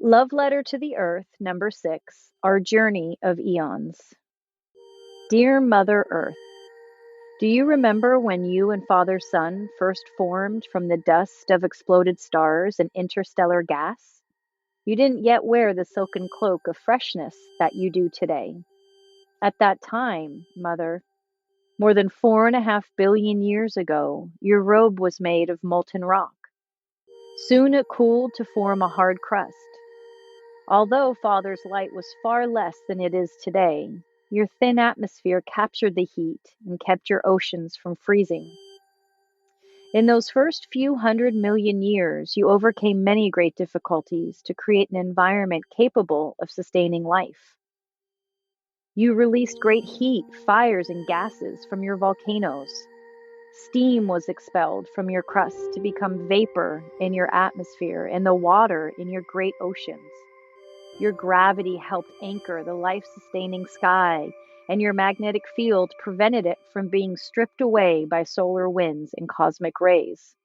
Love Letter to the Earth, number 6, Our Journey of Eons. Dear Mother Earth, do you remember when you and Father Sun first formed from the dust of exploded stars and interstellar gas? You didn't yet wear the silken cloak of freshness that you do today. At that time, Mother, more than 4.5 billion years ago, your robe was made of molten rock. Soon it cooled to form a hard crust. Although Father's light was far less than it is today, your thin atmosphere captured the heat and kept your oceans from freezing. In those first few 100 million years, you overcame many great difficulties to create an environment capable of sustaining life. You released great heat, fires, and gases from your volcanoes. Steam was expelled from your crust to become vapor in your atmosphere and the water in your great oceans. Your gravity helped anchor the life-sustaining sky, and your magnetic field prevented it from being stripped away by solar winds and cosmic rays.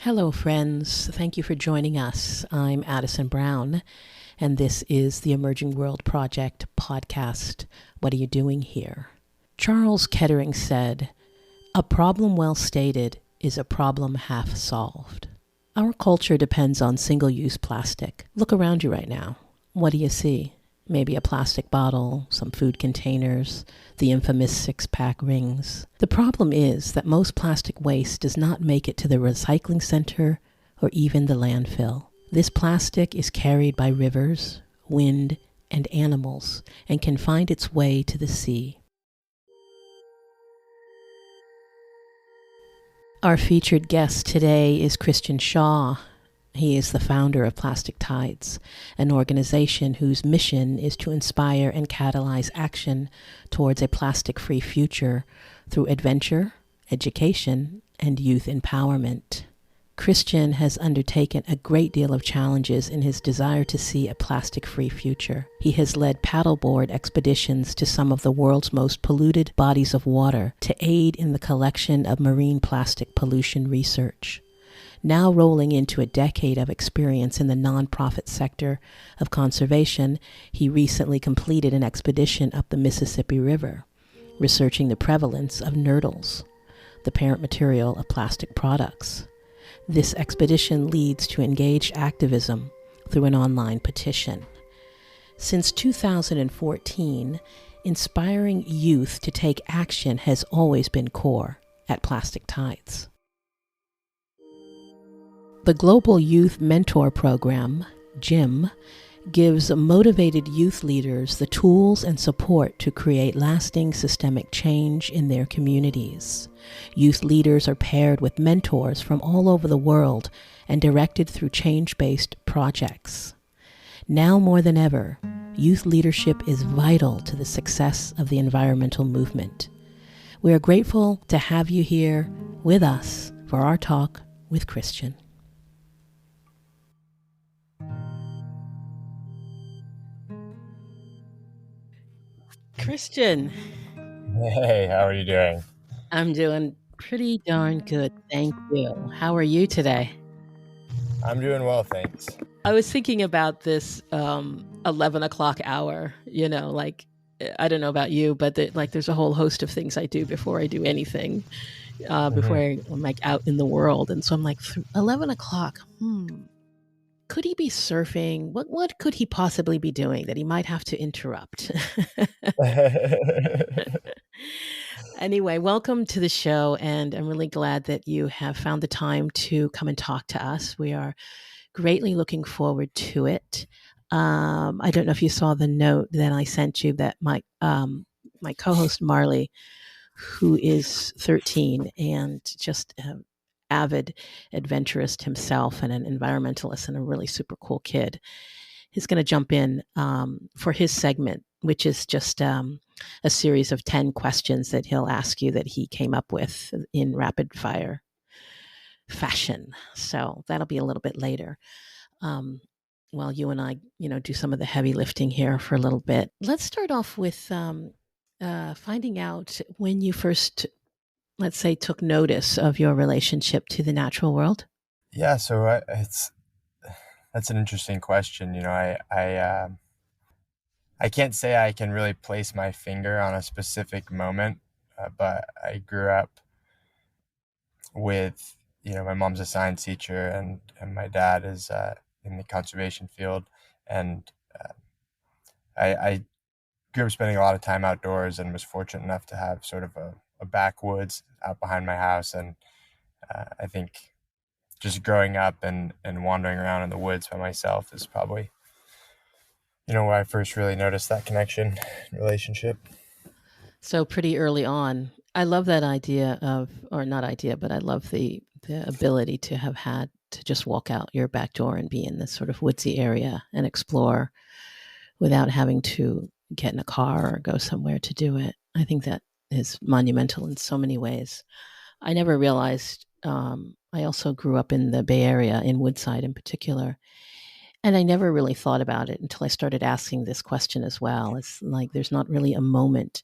Hello, friends. Thank you for joining us. I'm Addison Brown, and this is the Emerging World Project podcast. What are you doing here? Charles Kettering said, "A problem well stated is a problem half solved." Our culture depends on single-use plastic. Look around you right now. What do you see? Maybe a plastic bottle, some food containers, the infamous six-pack rings. The problem is that most plastic waste does not make it to the recycling center or even the landfill. This plastic is carried by rivers, wind, and animals and can find its way to the sea. Our featured guest today is Christian Shaw. He is the founder of Plastic Tides, an organization whose mission is to inspire and catalyze action towards a plastic-free future through adventure, education, and youth empowerment. Christian has undertaken a great deal of challenges in his desire to see a plastic-free future. He has led paddleboard expeditions to some of the world's most polluted bodies of water to aid in the collection of marine plastic pollution research. Now rolling into a decade of experience in the nonprofit sector of conservation, he recently completed an expedition up the Mississippi River, researching the prevalence of nurdles, the parent material of plastic products. This expedition leads to engaged activism through an online petition. Since 2014, inspiring youth to take action has always been core at Plastic Tides. The Global Youth Mentor Program, GYM, gives motivated youth leaders the tools and support to create lasting systemic change in their communities. Youth leaders are paired with mentors from all over the world and directed through change-based projects. Now more than ever, youth leadership is vital to the success of the environmental movement. We are grateful to have you here with us for our talk with Christian. Christian. Hey, how are you doing? I'm doing pretty darn good, thank you. How are you today? I'm doing well, thanks. I was thinking about this 11 o'clock hour, I don't know about you, but there's a whole host of things I do before I do anything, before I'm out in the world. And so I'm like, 11 o'clock, could he be surfing? What could he possibly be doing that he might have to interrupt? Anyway, welcome to the show, and I'm really glad that you have found the time to come and talk to us. We are greatly looking forward to it. I don't know if you saw the note that I sent you that my co-host Marley, who is 13 and just an avid adventurist himself and an environmentalist and a really super cool kid, is going to jump in for his segment, which is just a series of 10 questions that he'll ask you that he came up with in rapid fire fashion. So that'll be a little bit later. While you and I, do some of the heavy lifting here for a little bit. Let's start off with finding out when you first, let's say, took notice of your relationship to the natural world. Yeah, so that's an interesting question. I can't say I can really place my finger on a specific moment, but I grew up with my mom's a science teacher, and my dad is in the conservation field, and I grew up spending a lot of time outdoors and was fortunate enough to have sort of a backwoods out behind my house, and I think just growing up and wandering around in the woods by myself is probably where I first really noticed that connection relationship. So pretty early on, I love that idea of, or not idea, but I love the ability to have had to just walk out your back door and be in this sort of woodsy area and explore without having to get in a car or go somewhere to do it. I think that is monumental in so many ways. I never realized. I also grew up in the Bay Area, in Woodside in particular, and I never really thought about it until I started asking this question as well. It's like there's not really a moment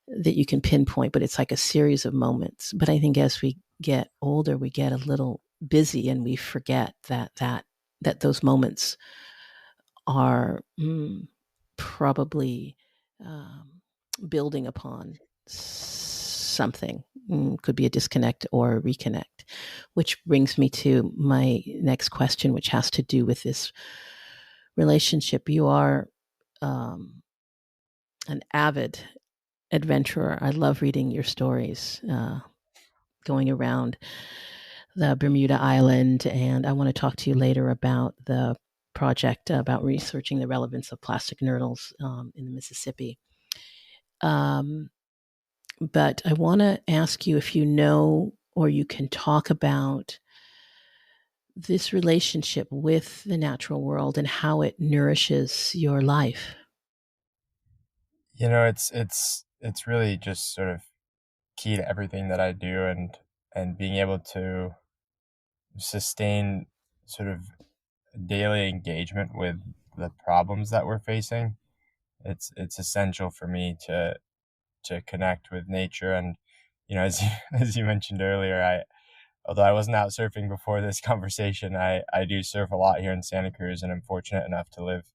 that you can pinpoint, but it's like a series of moments. But I think as we get older, we get a little busy and we forget that those moments are probably um, building upon something. Could be a disconnect or a reconnect, which brings me to my next question, which has to do with this relationship. You are um, an avid adventurer. I love reading your stories, going around the Bermuda Island, and I want to talk to you later about the project about researching the relevance of plastic nurdles in the Mississippi. Um, but I want to ask you if you know or you can talk about this relationship with the natural world and how it nourishes your life. It's really just sort of key to everything that I do, and being able to sustain sort of daily engagement with the problems that we're facing. It's essential for me to connect with nature, and as you, as you mentioned earlier, although I wasn't out surfing before this conversation, I do surf a lot here in Santa Cruz, and I'm fortunate enough to live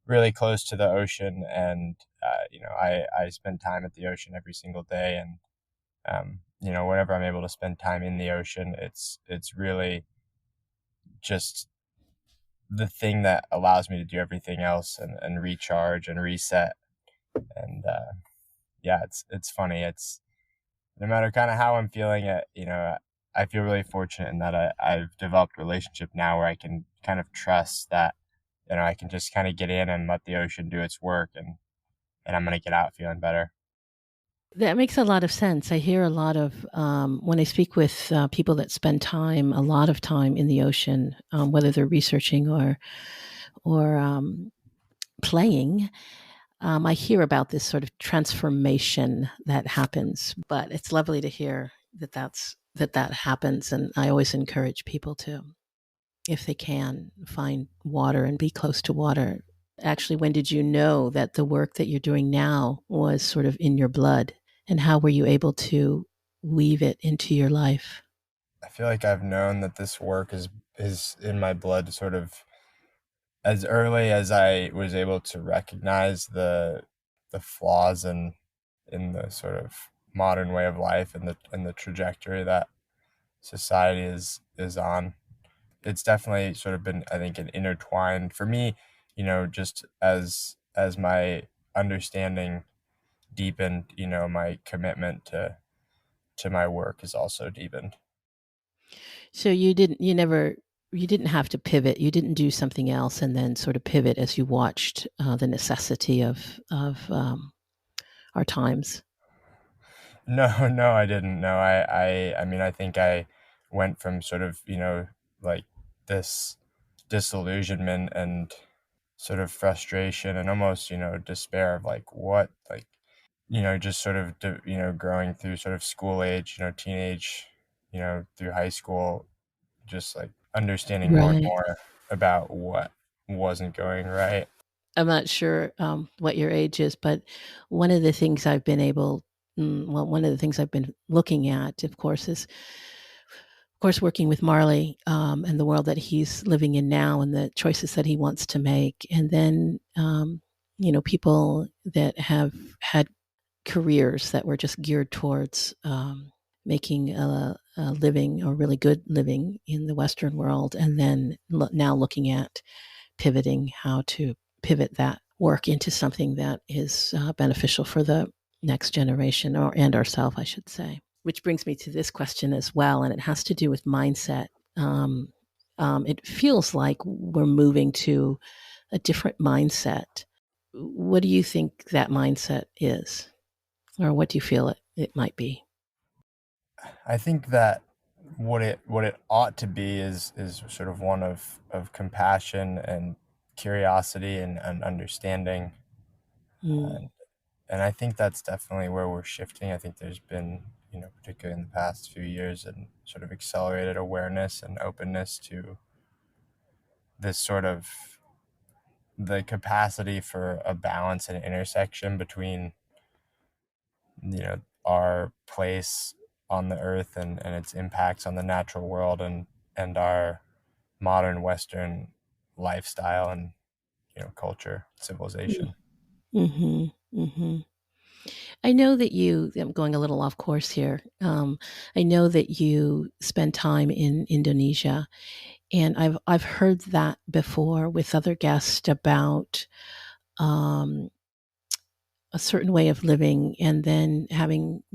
really close to the ocean, and I spend time at the ocean every single day, and whenever I'm able to spend time in the ocean, it's really just the thing that allows me to do everything else, and recharge and reset. And yeah, it's funny. It's no matter kind of how I'm feeling it, I feel really fortunate in that I've developed a relationship now where I can kind of trust that, I can just kind of get in and let the ocean do its work, and I'm going to get out feeling better. That makes a lot of sense. I hear a lot of when I speak with people that spend time, a lot of time in the ocean, whether they're researching or playing. I hear about this sort of transformation that happens, but it's lovely to hear that happens. And I always encourage people to, if they can, find water and be close to water. Actually, when did you know that the work that you're doing now was sort of in your blood? And how were you able to weave it into your life? I feel like I've known that this work is in my blood sort of as early as I was able to recognize the flaws in the sort of modern way of life, and the trajectory that society is on. It's definitely sort of been, I think, an intertwined for me, just as my understanding deepened, my commitment to my work has also deepened. So you didn't have to pivot. You didn't do something else and then sort of pivot as you watched the necessity of our times. No, no, I didn't. No, I mean, I think I went from sort of, like this disillusionment and sort of frustration and almost, despair of like what, like, just sort of, growing through sort of school age, teenage, through high school, just like understanding more and Right. more about what wasn't going right. I'm not sure what your age is, but one of the things one of the things I've been looking at, of course, course, working with Marley and the world that he's living in now and the choices that he wants to make. And then, people that have had careers that were just geared towards making a living or really good living in the Western world. And then now looking at pivoting, how to pivot that work into something that is beneficial for the next generation and ourselves, I should say. Which brings me to this question as well, and it has to do with mindset. It feels like we're moving to a different mindset. What do you think that mindset is? Or what do you feel it might be? I think that what it ought to be is sort of one of compassion and curiosity and understanding. Mm. And I think that's definitely where we're shifting. I think there's been, particularly in the past few years, and sort of accelerated awareness and openness to this sort of the capacity for a balance and intersection between, our place on the earth and its impacts on the natural world and our modern Western lifestyle and, culture, civilization. Mm-hmm. Mm-hmm. I know that I'm going a little off course here. I know that you spend time in Indonesia, and I've heard that before with other guests about um, a certain way of living, and then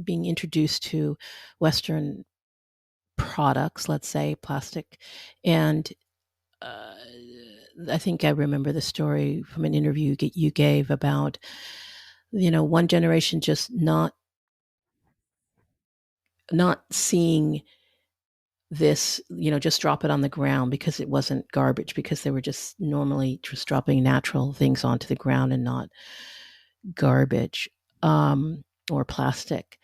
being introduced to Western products, let's say plastic, and uh, I think I remember the story from an interview you gave about one generation just not seeing this, just drop it on the ground because it wasn't garbage, because they were just normally just dropping natural things onto the ground and not garbage or plastic.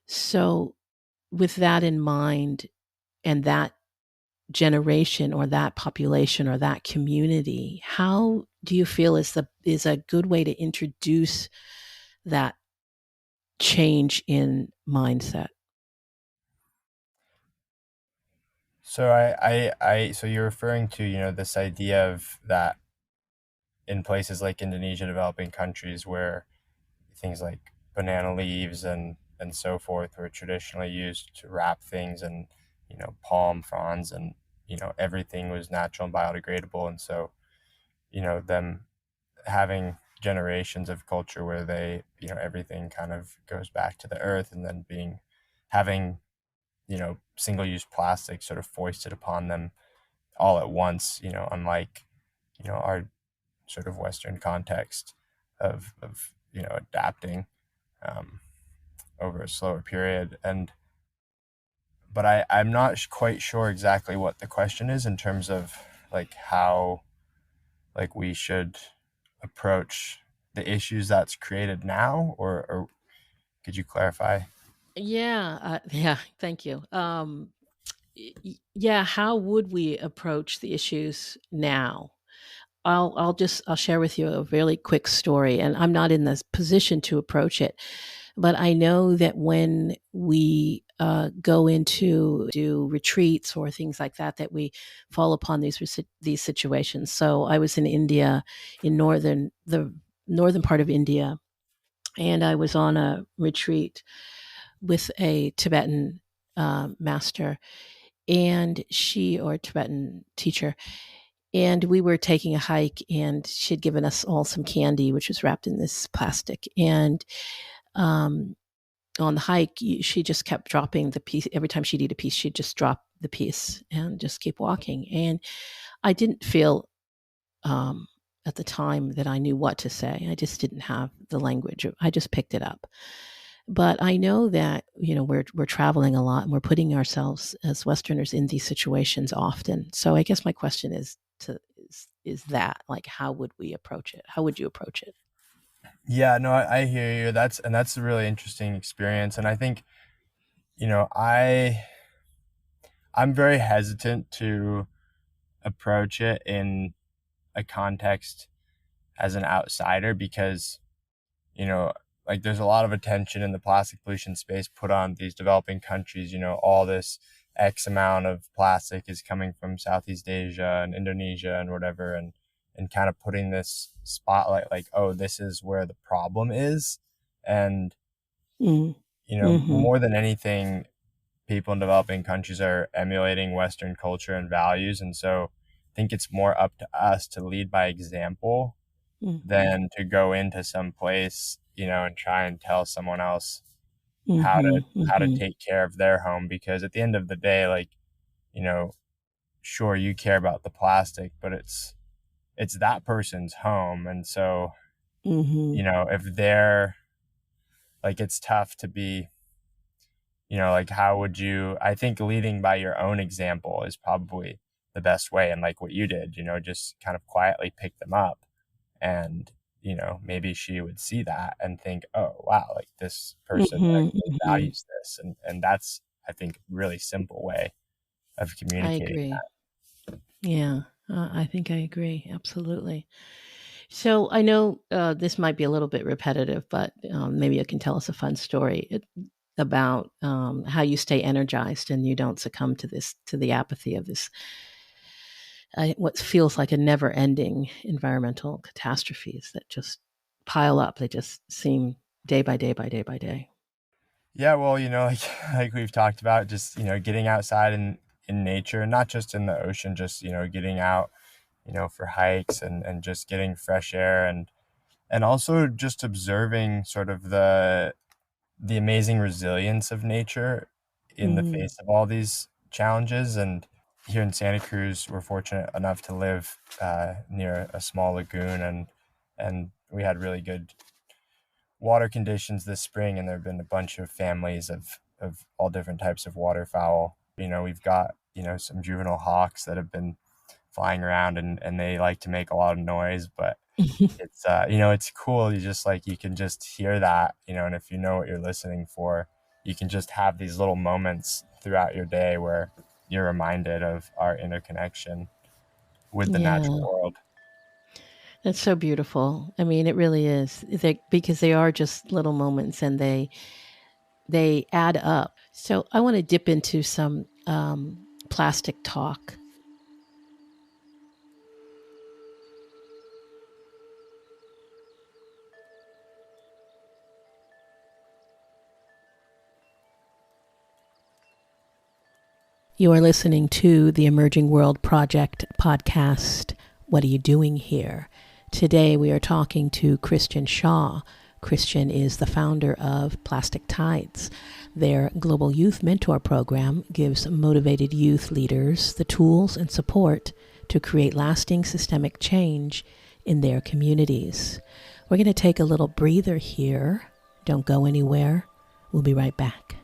So, with that in mind, and that generation or that population or that community, how do you feel is a good way to introduce that change in mindset? So you're referring to, this idea of that in places like Indonesia, developing countries, where things like banana leaves and so forth were traditionally used to wrap things, and, palm fronds, and, everything was natural and biodegradable. And so, them having generations of culture where they, everything kind of goes back to the earth, and then having, single-use plastic sort of foisted upon them all at once, unlike, our sort of Western context of adapting um, over a slower period. But I'm not quite sure exactly what the question is in terms of like how like we should approach the issues that's created now, or could you clarify? Yeah, thank you. Yeah, how would we approach the issues now? I'll share with you a really quick story, and I'm not in this position to approach it, but I know that when we go into do retreats or things like that, that we fall upon these situations. So I was in India, in the northern part of India, and I was on a retreat with a Tibetan master, and or Tibetan teacher, and we were taking a hike, and she'd given us all some candy, which was wrapped in this plastic. And um, on the hike, she just kept dropping the piece. Every time she'd eat a piece, she'd just drop the piece and just keep walking. And I didn't feel at the time that I knew what to say. I just didn't have the language. I just picked it up. But I know that we're traveling a lot, and we're putting ourselves as Westerners in these situations often. So I guess my question is that, like, how would we approach it? How would you approach it? Yeah, no, I hear you. That's a really interesting experience, and I think, you know I I'm very hesitant to approach it in a context as an outsider, because, you know, there's a lot of attention in the plastic pollution space put on these developing countries, all this X amount of plastic is coming from Southeast Asia and Indonesia and whatever, and kind of putting this spotlight like, oh, this is where the problem is. And, more than anything, people in developing countries are emulating Western culture and values. And so I think it's more up to us to lead by example than to go into some place, and try and tell someone else how to take care of their home. Because at the end of the day, like, sure, you care about the plastic, but it's that person's home. And so, if they're like, it's tough to be, like, how would you, I think leading by your own example is probably the best way. And like what you did, just kind of quietly pick them up, and, maybe she would see that and think, oh, wow, like this person values this. And that's, I think, really simple way of communicating that. Yeah, I think I agree. Absolutely. So I know this might be a little bit repetitive, but maybe you can tell us a fun story about how you stay energized and you don't succumb to the apathy of this, what feels like a never-ending environmental catastrophes that just pile up. They just seem day by day by day by day. Yeah, well, like we've talked about, just, getting outside in nature, and not just in the ocean, just, getting out, for hikes and just getting fresh air, and also just observing sort of the amazing resilience of nature in the face of all these challenges. And here in Santa Cruz, we're fortunate enough to live near a small lagoon, and we had really good water conditions this spring, and there have been a bunch of families of all different types of waterfowl. We've got, some juvenile hawks that have been flying around, and they like to make a lot of noise, but it's it's cool. You can just hear that, and if you know what you're listening for, you can just have these little moments throughout your day where you're reminded of our interconnection with the natural world. That's so beautiful. I mean, it really is. Because they are just little moments, and they add up. So I want to dip into some plastic talk. You are listening to the Emerging World Project podcast. What are you doing here? Today we are talking to Christian Shaw. Christian is the founder of Plastic Tides. Their global youth mentor program gives motivated youth leaders the tools and support to create lasting systemic change in their communities. We're going to take a little breather here. Don't go anywhere. We'll be right back.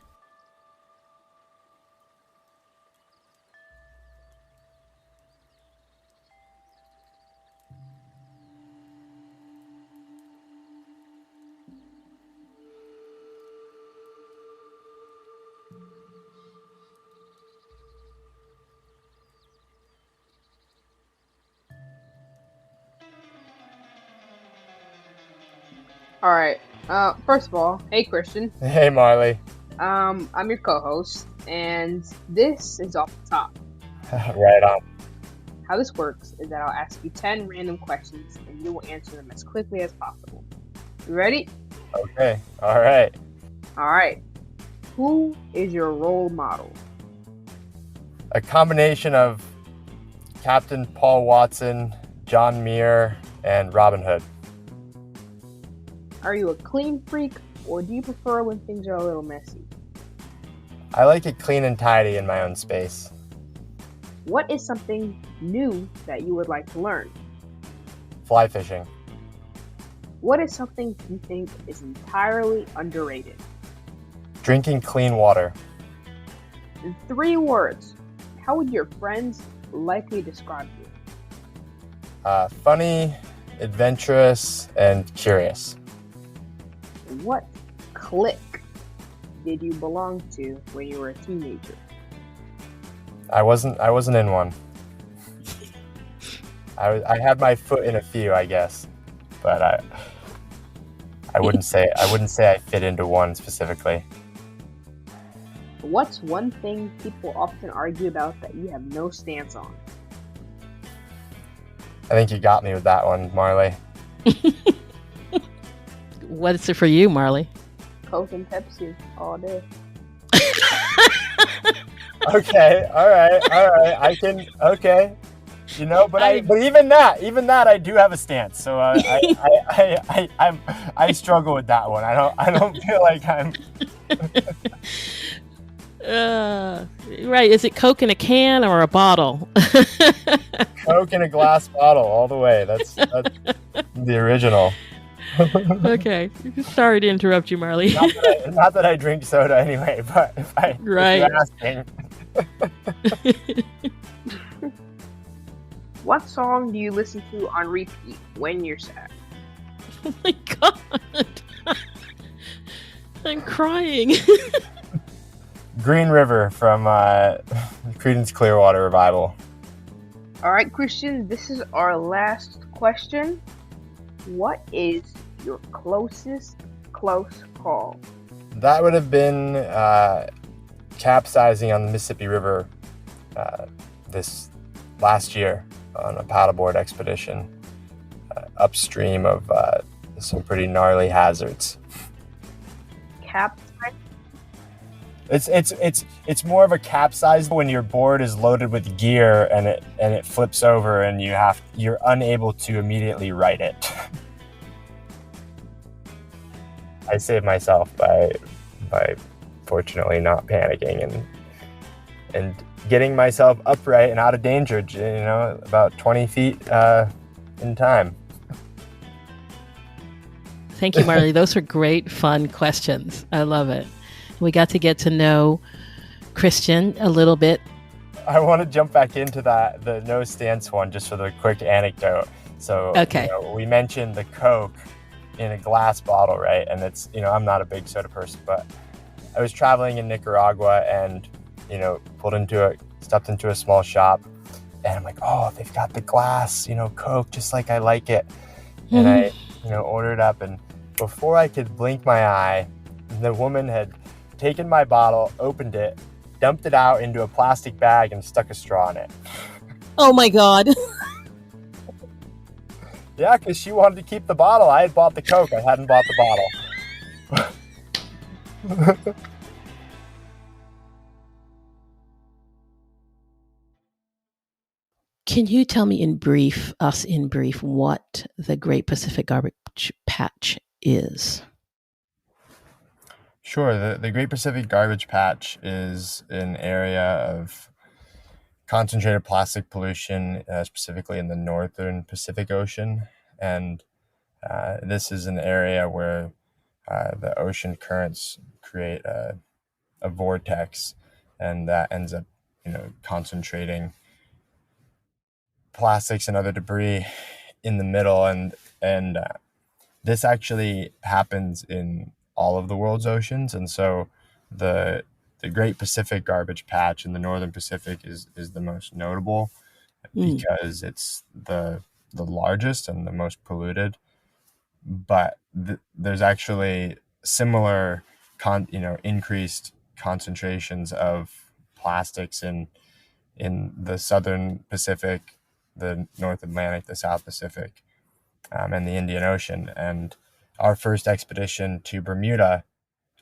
All right. First of all, hey Christian. Hey Marley. I'm your co-host, and this is off the top. Right on. How this works is that I'll ask you 10 random questions, and you will answer them as quickly as possible. You ready? Okay. All right. All right. Who is your role model? A combination of Captain Paul Watson, John Muir, and Robin Hood. Are you a clean freak, or do you prefer when things are a little messy? I like it clean and tidy in my own space. What is something new that you would like to learn? Fly fishing. What is something you think is entirely underrated? Drinking clean water. In 3 words, how would your friends likely describe you? Funny, adventurous, and curious. What clique did you belong to when you were a teenager? I wasn't in one. I had my foot in a few, I guess, but I wouldn't say I fit into one specifically. What's one thing people often argue about that you have no stance on? I think you got me with that one, Marley. What's it for you, Marley? Coke and Pepsi all day. Okay, all right, I can. Okay, but even that, I do have a stance. So I struggle with that one. I don't feel like I'm. Right. Is it Coke in a can or a bottle? Coke in a glass bottle all the way. That's the original. Okay. Sorry to interrupt you, Marley. Not that I drink soda anyway, but if you're asking. What song do you listen to on repeat when you're sad? Oh my God. I'm crying. Green River from Creedence Clearwater Revival. All right, Christian, this is our last question. What is your closest close call? That would have been capsizing on the Mississippi River this last year on a paddleboard expedition upstream of some pretty gnarly hazards. Capsize? It's more of a capsize when your board is loaded with gear and it flips over and you're unable to immediately right it. I saved myself by fortunately not panicking and getting myself upright and out of danger, about 20 feet in time. Thank you, Marley. Those are great, fun questions. I love it. We got to get to know Christian a little bit. I want to jump back into the no stance one just for the quick anecdote. So okay. We mentioned the Coke in a glass bottle, right? And it's, I'm not a big soda person, but I was traveling in Nicaragua and, stepped into a small shop and I'm like, oh, they've got the glass, Coke, just like I like it. And I, ordered up, and before I could blink my eye, the woman had taken my bottle, opened it, dumped it out into a plastic bag and stuck a straw in it. Oh my God. Yeah, because she wanted to keep the bottle. I had bought the Coke. I hadn't bought the bottle. Can you tell me in brief, what the Great Pacific Garbage Patch is? Sure. The Great Pacific Garbage Patch is an area of concentrated plastic pollution, specifically in the northern Pacific Ocean. And this is an area where the ocean currents create a vortex, and that ends up, concentrating plastics and other debris in the middle. And this actually happens in all of the world's oceans. And so the Great Pacific Garbage Patch in the Northern Pacific is the most notable because it's the largest and the most polluted. But there's actually similar increased concentrations of plastics in the Southern Pacific, the North Atlantic, the South Pacific, and the Indian Ocean. And our first expedition to Bermuda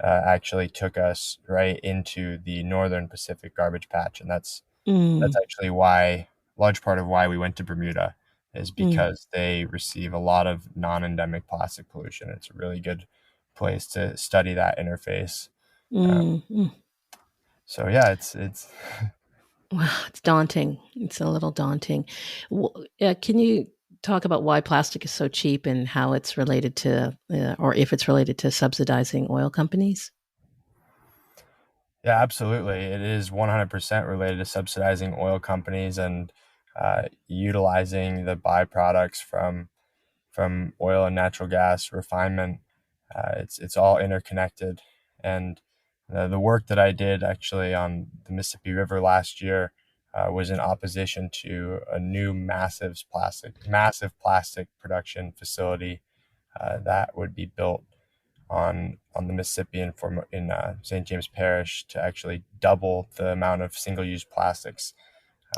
actually took us right into the Northern Pacific Garbage Patch. And that's actually large part of why we went to Bermuda is because they receive a lot of non-endemic plastic pollution. It's a really good place to study that interface. So yeah, it's wow, it's daunting. It's a little daunting. Can you talk about why plastic is so cheap and how it's related to, or if it's related to subsidizing oil companies? Yeah, absolutely. It is 100% related to subsidizing oil companies and utilizing the byproducts from oil and natural gas refinement. It's all interconnected. And the work that I did actually on the Mississippi River last year was in opposition to a new massive plastic production facility that would be built on the Mississippi in St. James Parish to actually double the amount of single-use plastics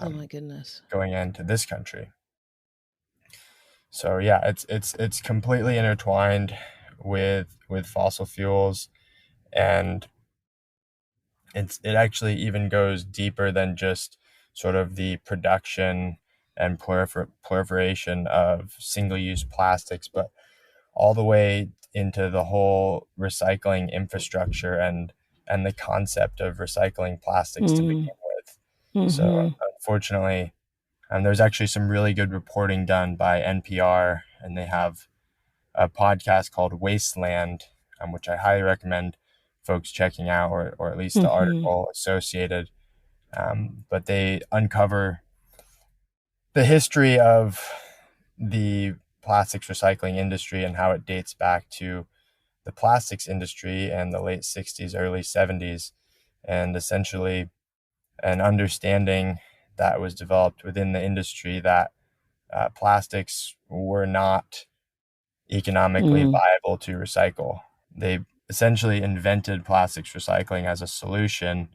Oh my goodness. going into this country. So yeah, it's completely intertwined with fossil fuels, and it actually even goes deeper than just sort of the production and proliferation of single-use plastics, but all the way into the whole recycling infrastructure and the concept of recycling plastics to begin with. So unfortunately, there's actually some really good reporting done by NPR, and they have a podcast called Wasteland, which I highly recommend folks checking out, or at least the article associated. But they uncover the history of the plastics recycling industry and how it dates back to the plastics industry in the late 60s, early 70s, and essentially an understanding that was developed within the industry that plastics were not economically viable to recycle. They essentially invented plastics recycling as a solution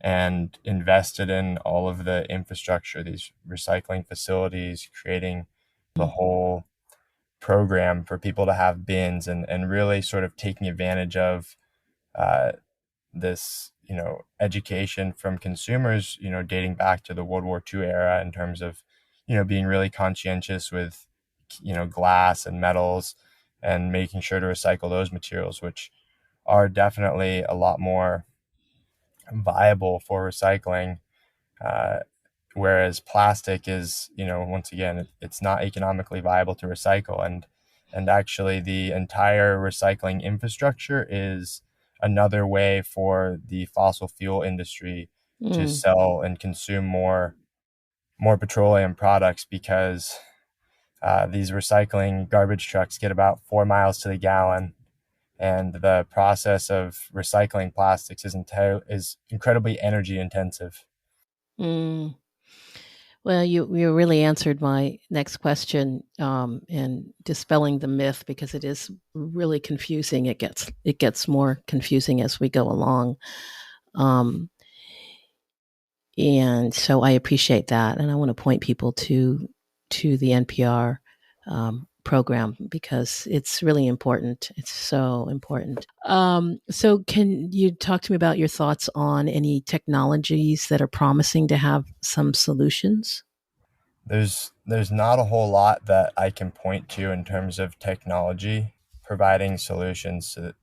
and invested in all of the infrastructure, these recycling facilities, creating the whole program for people to have bins, and really sort of taking advantage of uh, this, education from consumers, dating back to the World War II era in terms of, being really conscientious with, glass and metals and making sure to recycle those materials, which are definitely a lot more viable for recycling. Uh, Whereas plastic is, once again, it's not economically viable to recycle. And actually the entire recycling infrastructure is another way for the fossil fuel industry to sell and consume more petroleum products, because these recycling garbage trucks get about 4 miles to the gallon, and the process of recycling plastics is incredibly energy intensive. Mm. Well, you really answered my next question, and dispelling the myth, because it is really confusing. It gets more confusing as we go along, and so I appreciate that, and I want to point people to the NPR program, because it's really important. It's so important. So, can you talk to me about your thoughts on any technologies that are promising to have some solutions? There's not a whole lot that I can point to in terms of technology providing solutions to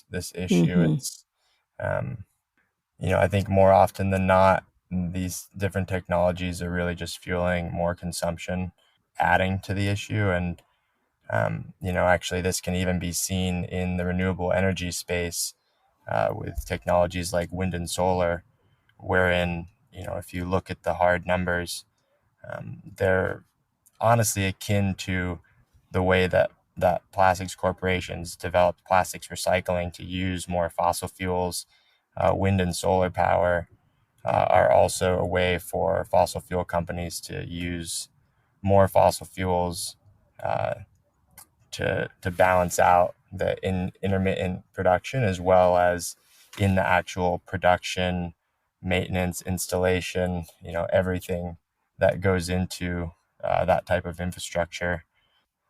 this issue. It's I think more often than not, these different technologies are really just fueling more consumption, adding to the issue. And actually this can even be seen in the renewable energy space, with technologies like wind and solar, wherein if you look at the hard numbers, they're honestly akin to the way that plastics corporations developed plastics recycling to use more fossil fuels. Wind and solar power are also a way for fossil fuel companies to use more fossil fuels uh, to balance out the intermittent production, as well as in the actual production, maintenance, installation, everything that goes into that type of infrastructure,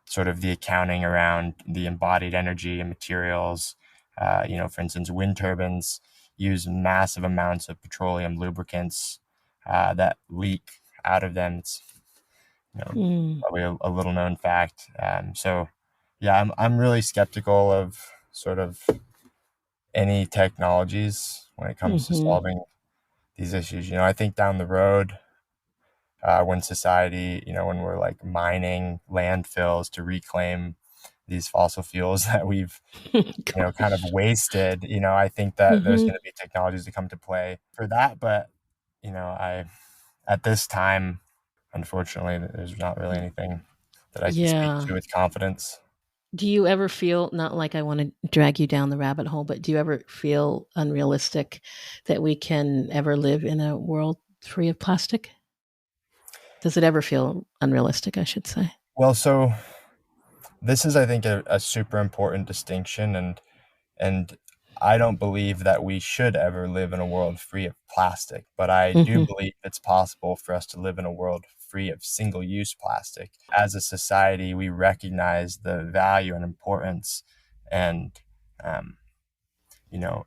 sort of the accounting around the embodied energy and materials. For instance, wind turbines use massive amounts of petroleum lubricants that leak out of them. It's probably a little known fact. So yeah, I'm really skeptical of sort of any technologies when it comes to solving these issues. I think down the road, when society, when we're like mining landfills to reclaim these fossil fuels that we've, kind of wasted, I think that there's going to be technologies to come to play for that. But, at this time, unfortunately, there's not really anything that I can speak Yeah. to with confidence. Do you ever feel, not like I want to drag you down the rabbit hole, but do you ever feel unrealistic that we can ever live in a world free of plastic? Does it ever feel unrealistic, I should say? Well, so this is, I think, a super important distinction, and I don't believe that we should ever live in a world free of plastic, but I do Mm-hmm. believe it's possible for us to live in a world free of single-use plastic. As a society, we recognize the value and importance and, um, you know,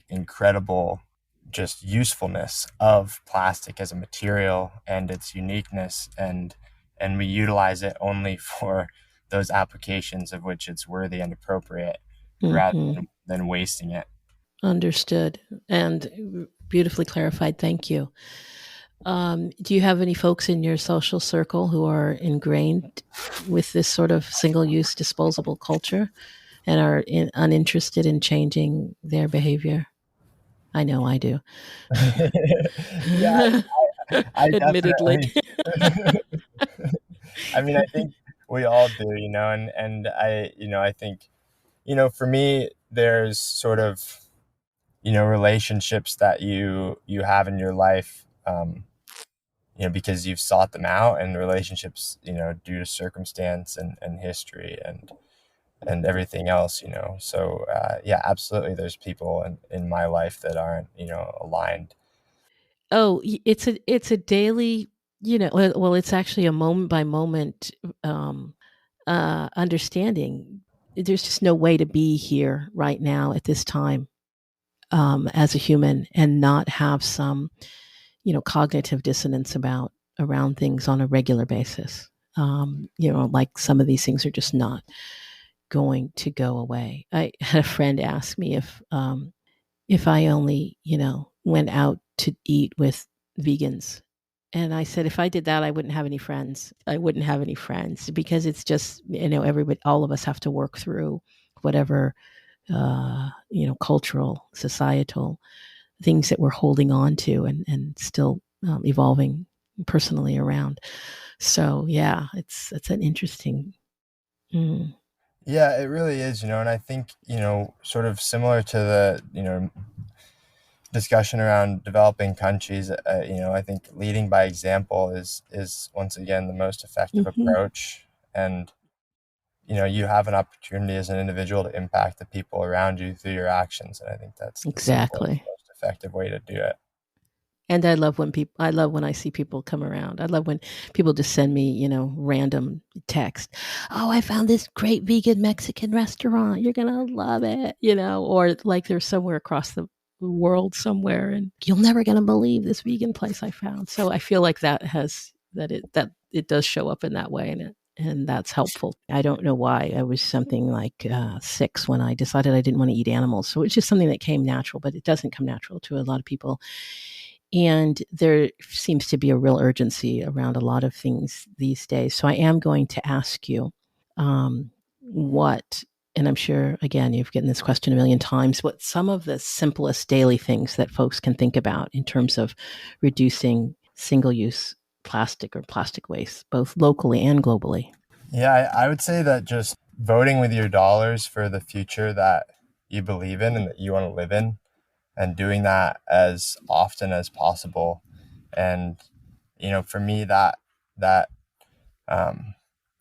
incredible just usefulness of plastic as a material and its uniqueness, and we utilize it only for those applications of which it's worthy and appropriate rather Mm-hmm. than wasting it. Understood and beautifully clarified. Thank you. Do you have any folks in your social circle who are ingrained with this sort of single-use disposable culture and are uninterested in changing their behavior? I know I do. Yeah, I Admittedly. definitely. I mean, I think we all do, and I think, for me, there's sort of, relationships that you have in your life, because you've sought them out, and relationships, due to circumstance and history and everything else, So, yeah, absolutely. There's people in my life that aren't, aligned. Oh, it's a daily, well, it's actually a moment by moment understanding. There's just no way to be here right now at this time as a human and not have some, cognitive dissonance about around things on a regular basis. Like some of these things are just not going to go away. I had a friend ask me if I only, went out to eat with vegans. And I said, if I did that, I wouldn't have any friends. I wouldn't have any friends because it's just, everybody, all of us have to work through whatever, cultural, societal things that we're holding on to and still evolving personally around. So yeah, it's an interesting. Mm. Yeah, it really is, and I think, sort of similar to the, discussion around developing countries, I think leading by example is once again the most effective Mm-hmm. approach. And, you have an opportunity as an individual to impact the people around you through your actions. And I think that's the simplest, Exactly. most effective way to do it. And I love when I see people come around. I love when people just send me, random text. Oh, I found this great vegan Mexican restaurant. You're going to love it, or like they're somewhere across the world somewhere and you're never going to believe this vegan place I found. So I feel like that it does show up in that way and that's helpful. I don't know why. I was something like 6 when I decided I didn't want to eat animals. So it's just something that came natural, but it doesn't come natural to a lot of people. And there seems to be a real urgency around a lot of things these days. So I am going to ask you what, and I'm sure, again, you've gotten this question a million times, what some of the simplest daily things that folks can think about in terms of reducing single use plastic or plastic waste, both locally and globally. Yeah, I would say that just voting with your dollars for the future that you believe in and that you want to live in, and doing that as often as possible. And, for me, that um,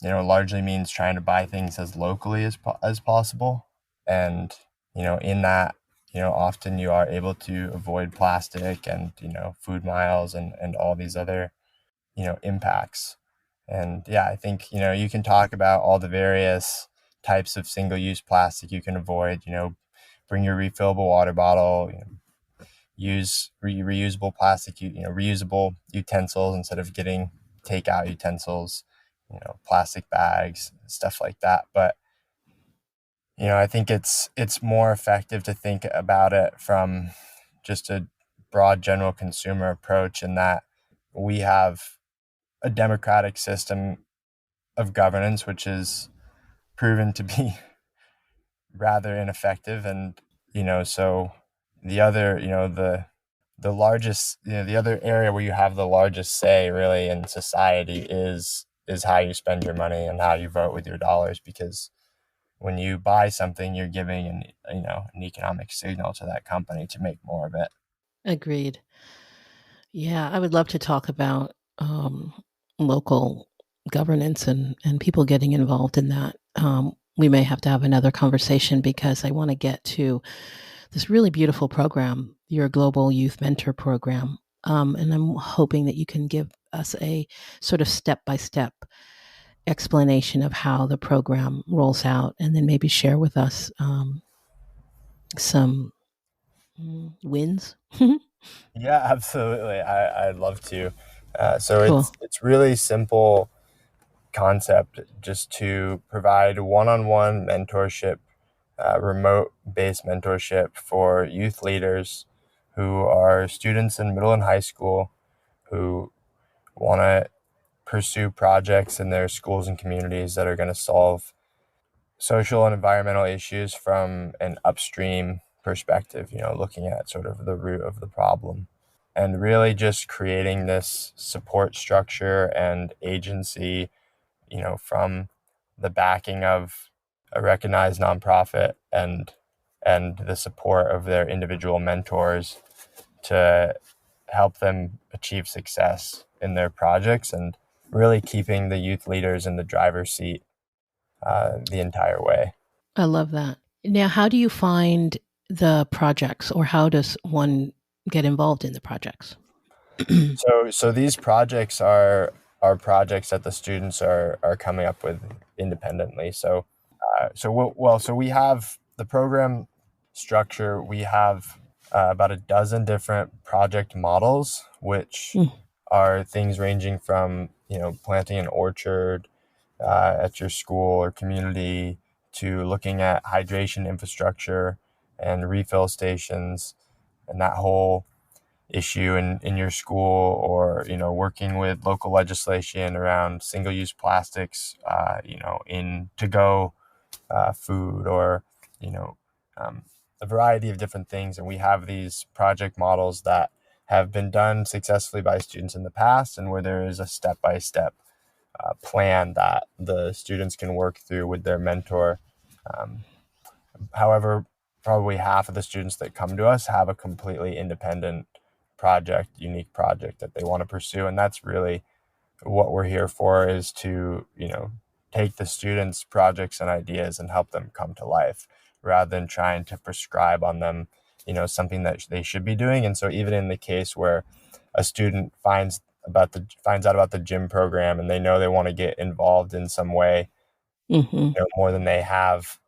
largely means trying to buy things as locally as possible. And, in that, often you are able to avoid plastic and, food miles and all these other, impacts. And yeah, I think, you can talk about all the various types of single-use plastic you can avoid, bring your refillable water bottle, use reusable plastic, reusable utensils instead of getting takeout utensils, plastic bags, stuff like that. But, I think it's more effective to think about it from just a broad general consumer approach, in that we have a democratic system of governance, which is proven to be rather ineffective. And, so the other, the largest, the other area where you have the largest say really in society is how you spend your money and how you vote with your dollars, because when you buy something, you're giving an economic signal to that company to make more of it. Agreed. Yeah, I would love to talk about local governance and people getting involved in that. we may have to have another conversation because I want to get to this really beautiful program, your Global Youth Mentor Program. And I'm hoping that you can give us a sort of step by step explanation of how the program rolls out, and then maybe share with us some wins. Yeah, absolutely. I'd love to. So Cool. it's really simple concept, just to provide one-on-one mentorship, remote-based mentorship for youth leaders who are students in middle and high school who want to pursue projects in their schools and communities that are going to solve social and environmental issues from an upstream perspective, looking at sort of the root of the problem, and really just creating this support structure and agency, from the backing of a recognized nonprofit and the support of their individual mentors to help them achieve success in their projects, and really keeping the youth leaders in the driver's seat the entire way. I love that. Now, how do you find the projects, or how does one get involved in the projects? So these projects are projects that the students are coming up with independently. So we have the program structure. We have about a dozen different project models, which Mm. are things ranging from planting an orchard at your school or community, to looking at hydration infrastructure and refill stations and that whole issue in your school, or working with local legislation around single-use plastics, in to-go food, or you know a variety of different things. And we have these project models that have been done successfully by students in the past, and where there is a step-by-step plan that the students can work through with their mentor. um, However, probably half of the students that come to us have a completely independent project, unique project that they want to pursue. And that's really what we're here for, is to, take the students' projects and ideas and help them come to life, rather than trying to prescribe on them, something that they should be doing. And so even in the case where a student finds out about the gym program, and they know they want to get involved in some way, Mm-hmm. more than they have,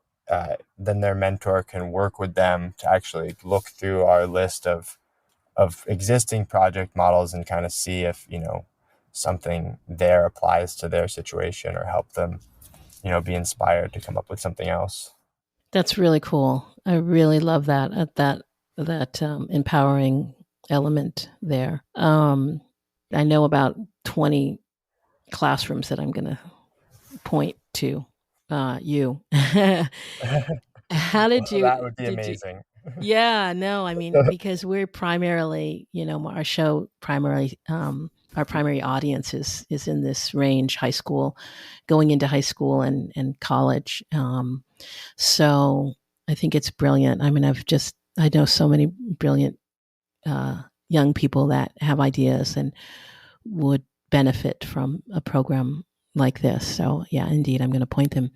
then their mentor can work with them to actually look through our list of existing project models and kind of see if something there applies to their situation, or help them be inspired to come up with something else. That's really cool. I really love that empowering element there. I know about 20 classrooms that I'm going to point to you. How Well, that would be did you, amazing. yeah, no, I mean, because we're primarily, our show primarily, our primary audience is in this range, high school, going into high school and college. So I think it's brilliant. I mean, I know so many brilliant young people that have ideas and would benefit from a program like this. So yeah, indeed, I'm going to point them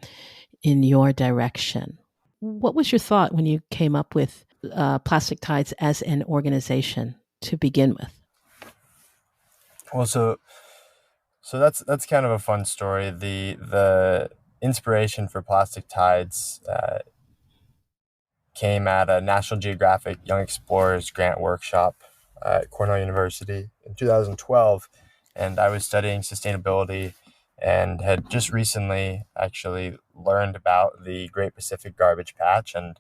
in your direction. What was your thought when you came up with Plastic Tides as an organization to begin with? Well, so that's kind of a fun story. The inspiration for Plastic Tides came at a National Geographic Young Explorers grant workshop at Cornell University in 2012. And I was studying sustainability, and had just recently actually learned about the Great Pacific Garbage Patch and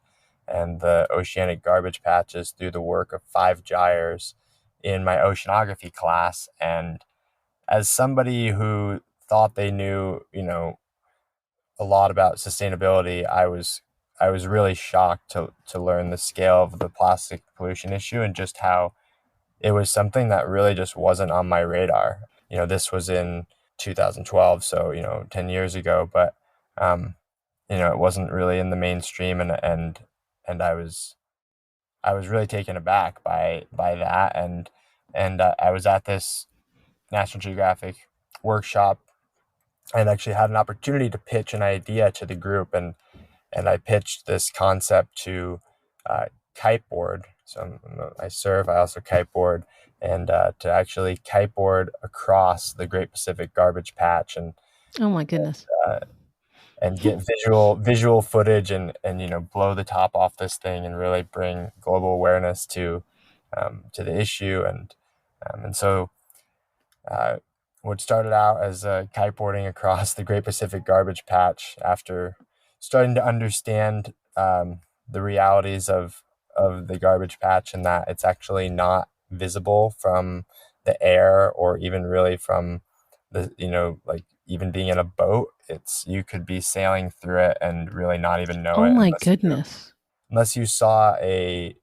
the oceanic garbage patches through the work of 5 gyres in my oceanography class. And as somebody who thought they knew, a lot about sustainability, I was really shocked to learn the scale of the plastic pollution issue, and just how it was something that really just wasn't on my radar. This was in 2012, so 10 years ago, but it wasn't really in the mainstream, and I was really taken aback by that. And I was at this National Geographic workshop, and actually had an opportunity to pitch an idea to the group, and I pitched this concept to kiteboard. So I surf, I also kiteboard, and to actually kiteboard across the Great Pacific Garbage Patch, and Oh my goodness. get visual footage, and blow the top off this thing and really bring global awareness to the issue, and so what started out as kiteboarding across the Great Pacific Garbage Patch, after starting to understand the realities of the garbage patch, and that it's actually not visible from the air, or even really from the, like even being in a boat. You could be sailing through it and really not even know Oh it, my goodness. unless you saw a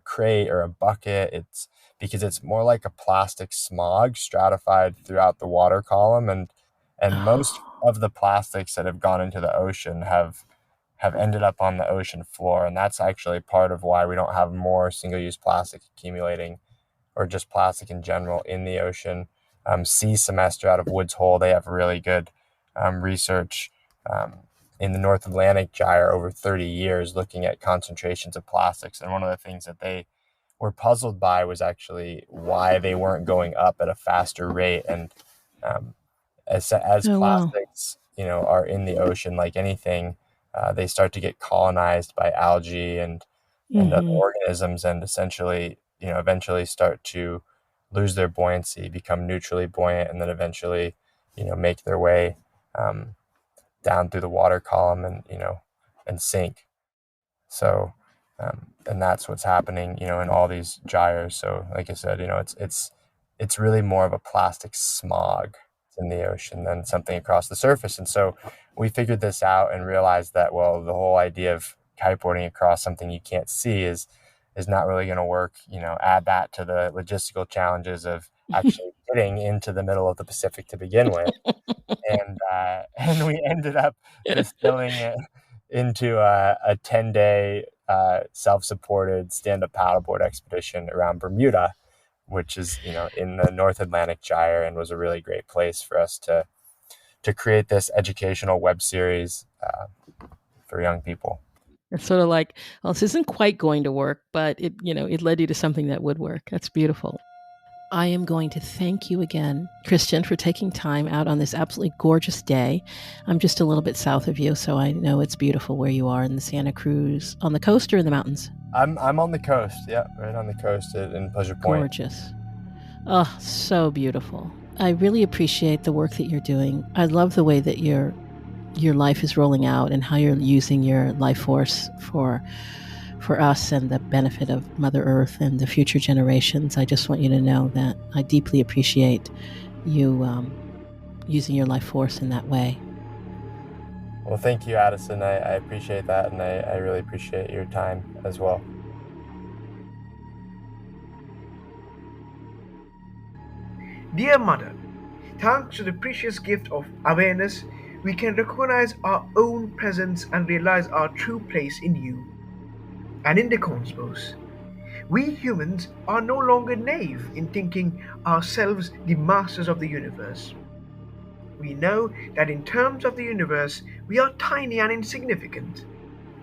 crate or a bucket. It's because it's more like a plastic smog stratified throughout the water column, and most of the plastics that have gone into the ocean have ended up on the ocean floor, and that's actually part of why we don't have more single-use plastic accumulating, or just plastic in general, in the ocean. Sea Semester out of Woods Hole, they have really good research in the North Atlantic Gyre over 30 years looking at concentrations of plastics. And one of the things that they were puzzled by was actually why they weren't going up at a faster rate. And as Oh, wow. plastics, are in the ocean, like anything, they start to get colonized by algae and other organisms, and essentially, eventually start to lose their buoyancy, become neutrally buoyant, and then eventually, make their way down through the water column, and sink. So, and that's what's happening, in all these gyres. So, like I said, it's really more of a plastic smog in the ocean than something across the surface. And so we figured this out and realized that, well, the whole idea of kiteboarding across something you can't see is not really going to work. Add that to the logistical challenges of actually getting into the middle of the Pacific to begin with. And we ended up distilling it into a 10-day self-supported stand-up paddleboard expedition around Bermuda, which is in the North Atlantic Gyre, and was a really great place for us to create this educational web series for young people. It's sort of like, well, this isn't quite going to work, but it led you to something that would work. That's beautiful. I am going to thank you again, Christian, for taking time out on this absolutely gorgeous day. I'm just a little bit south of you, so I know it's beautiful where you are in the Santa Cruz, on the coast or in the mountains? I'm on the coast, yeah, right on the coast in Pleasure Point. Gorgeous. Oh, so beautiful. I really appreciate the work that you're doing. I love the way that your life is rolling out and how you're using your life force for us and the benefit of Mother Earth and the future generations. I just want you to know that I deeply appreciate you using your life force in that way. Well, thank you, Addison. I appreciate that, and I really appreciate your time as well. Dear Mother, thanks to the precious gift of awareness, we can recognize our own presence and realize our true place in you and in the cosmos. We humans are no longer naive in thinking ourselves the masters of the universe. We know that in terms of the universe, we are tiny and insignificant,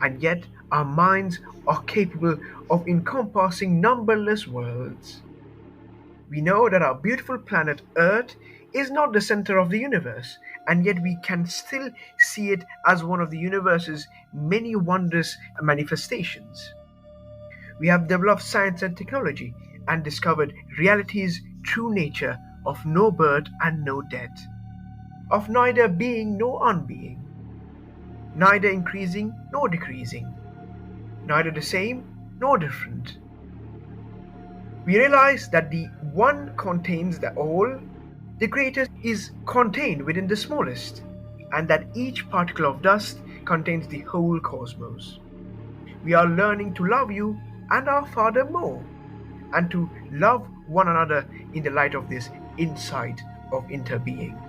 and yet our minds are capable of encompassing numberless worlds. We know that our beautiful planet Earth is not the center of the universe, and yet we can still see it as one of the universe's many wondrous manifestations. We have developed science and technology and discovered reality's true nature of no birth and no death, of neither being nor unbeing, neither increasing nor decreasing, neither the same nor different. We realize that the one contains the all, the greatest is contained within the smallest, and that each particle of dust contains the whole cosmos. We are learning to love you and our Father more, and to love one another in the light of this insight of interbeing.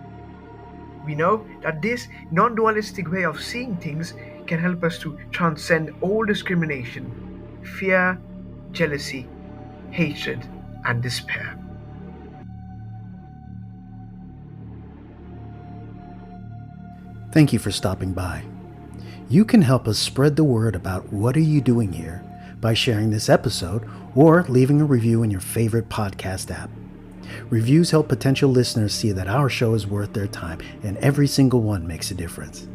We know that this non-dualistic way of seeing things can help us to transcend all discrimination, fear, jealousy, hatred, and despair. Thank you for stopping by. You can help us spread the word about What Are You Doing Here by sharing this episode or leaving a review in your favorite podcast app. Reviews help potential listeners see that our show is worth their time, and every single one makes a difference.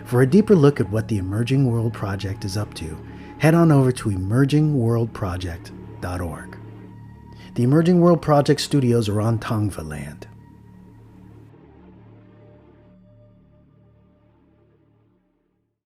For a deeper look at what the Emerging World Project is up to, head on over to emergingworldproject.org. The Emerging World Project studios are on Tongva land.